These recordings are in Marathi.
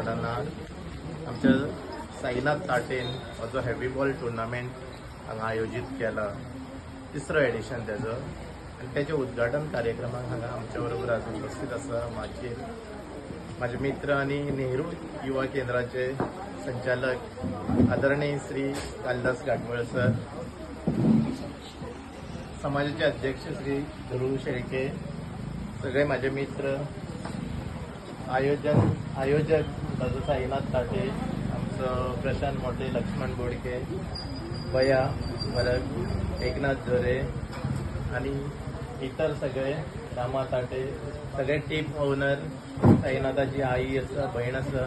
गार्डनार आमच्या साईनाथ ताटेन हो जो हेवी बॉल टुर्नामेंट हांगा आयोजीत केला, तिसरो एडिशन त्याचं, आणि त्याचे उद्घाटन कार्यक्रमाक हांगा आमच्या बरोबर आज उपस्थित आसा माझे मित्र आणि नेहरू युवा केंद्राचे संचालक आदरणीय श्री कालिदास गाटवळ सर, समाजाचे अध्यक्ष श्री ध्रुव शेळके, सगळे माझे मित्र, आयोजक ताजो साईनाथ ताटे, आमचं प्रशांत मोटे, लक्ष्मण बोडके, बया मरक, एकनाथ झोरे आणि इतर सगळे, रामा ताटे, सगळे टीम ओनर, साईनाथाची आई आसा, भयण आसा,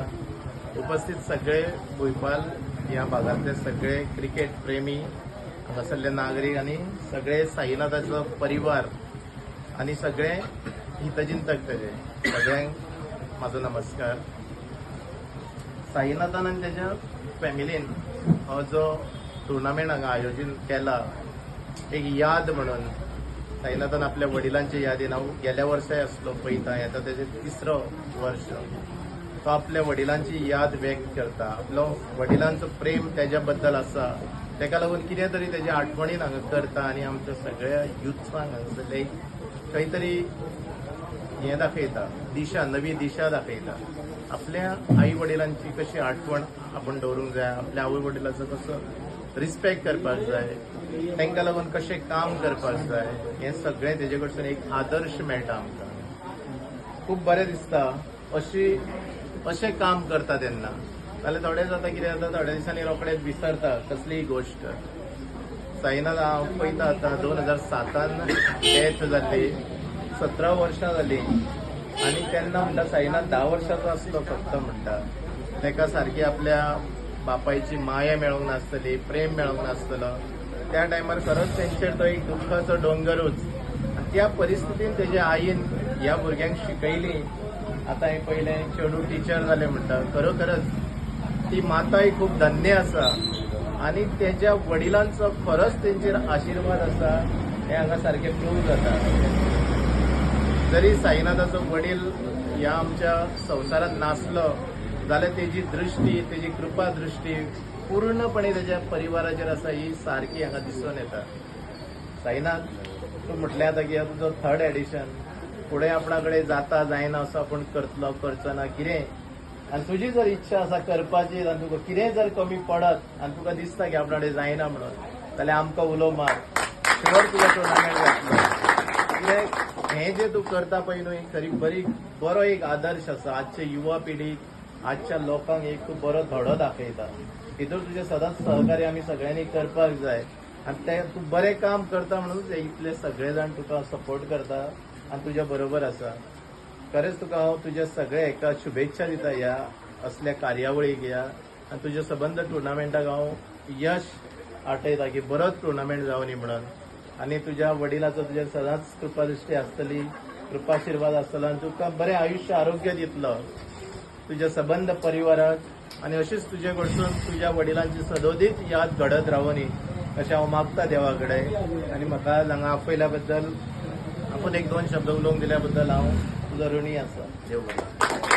उपस्थित सगळे भुईपाल या भागातले सगळे क्रिकेट प्रेमी हांगासरले नागरीक आणि सगळे साईनाथाचो परिवार आणि सगळे हितचिंतक तेजे सगळ्यांक माझो नमस्कार. साईनाथान आणि त्याच्या फॅमिलीन हो जो टुर्नामेंट हांगा आयोजीत केला, एक याद म्हणून साईनाथान आपल्या वडिलांच्या यादीन, हांव गेल्या वर्साय आसलो पळयता, येता तेजें तिसरो वर्ष, तो आपल्या वडिलांची याद व्यक्त करता, आपलो वडिलांचो प्रेम त्याच्या बद्दल आसा, तेका लागून कितें तरी तेज्या आठवणीन हांगा करता आणि आमच्या सगळ्या युथ्सांक हांगासरले खंय तरी हें दाखयता, दिशा, नवी दिशा दाखयता. आपल्या आई वडिलांची कशी आठवण आपण दवरूंक जाय, आपल्या आवय वडिलांचो कसो रिस्पेक्ट करपाक जाय, तांकां लागून कशें काम करपाक जाय, हें सगळें तेजे कडसून एक आदर्श मेळटा आमकां. खूब बरें दिसता अशें काम करता तेन्ना. जाल्यार थोडे जाता कितें जाता, थोड्या दिसांनी रोखडेच विसरता कसलीय गोश्ट. साईनाथ हांव पळयता आतां 2007 डेथ जाल्ली, 17 वर्सां जालीं, आणि तेन्ना म्हणटा साईनाथ 10 वर्साचो आसलो फक्त. म्हणटा तेका सारकी आपल्या बापायची माया मेळोंक नासतली, प्रेम मेळोंक नासतलो. त्या टायमार खरोच तेंचेर तो एक दुख्खाचो डोंगरूच. त्या परिस्थितीन तेज्या आईन ह्या भुरग्यांक शिकयली. आतां हांवें पयलें चेडूं टिचर जालें म्हणटा, खरोखरच ती माताय खूब धन्य आसा आणि तेज्या वडिलांचो खरोच तेंचेर आशिर्वाद आसा, हें हांगा सारकें प्रूव जाता. जरी साईनाथाचो वडील ह्या आमच्या संवसारांत नासलो जाल्यार तेजी दृश्टी, तेजी कृपा दृश्टी पूर्णपणे तेज्या परिवाराचेर आसा, ही सारकी हांगा दिसून येता. साईनाथ, तूं म्हटलें आतां की तुजो 3rd एडिशन, फुडें आपणा कडेन जाता जायना असो आपूण करतलो, करचो ना कितें, आनी तुजी जर इच्छा आसा करपाची, आनी तुका कितें जर कमी पडत आनी तुका दिसता की आपणा कडेन जायना म्हणून, जाल्यार आमकां उलो मार, शुअर तुका टुर्नामेंट जातलो. कित्याक हें जें तूं करता पळय न्हू, खरी बरो एक आदर्श आसा. आजच्या युवा पिढीक, आजच्या लोकांक एक तूं बरो धडो दाखयता. तितूर तुजें सदांच सहकार्य आमी सगळ्यांनी करपाक जाय, आनी तें तूं बरें काम करता म्हणून इतले सगळे जाण तुका सपोर्ट करता आनी तुज्या बरोबर आसा. खरेंच तुका हांव तुज्या सगळ्या एका शुभेच्छा दिता ह्या असल्या कार्यावळीक या, आनी तुज्या सबंद टुर्नामेंटाक हांव यश आटयता की बरोच टुर्नामेंट जावनी म्हणून. आनी तुज्या वडिलाचो तुजेर सदांच कृपादृश्टी आसतली, कृपाशिर्वाद आसतलो, आनी तुका बरें आयुश्य आरोग्य दितलो तुज्या सबंद परिवाराक. आनी अशीच तुजे कडसून तुज्या वडिलांची सदोदीत याद घडत रावनी अशें हांव मागता देवा कडेन. आनी म्हाका हांगा आपयल्या बद्दल, आपूण 1-2 शब्द उलोवंक दिल्या बद्दल हांव तुजो ऋणी आसा. देव बरें.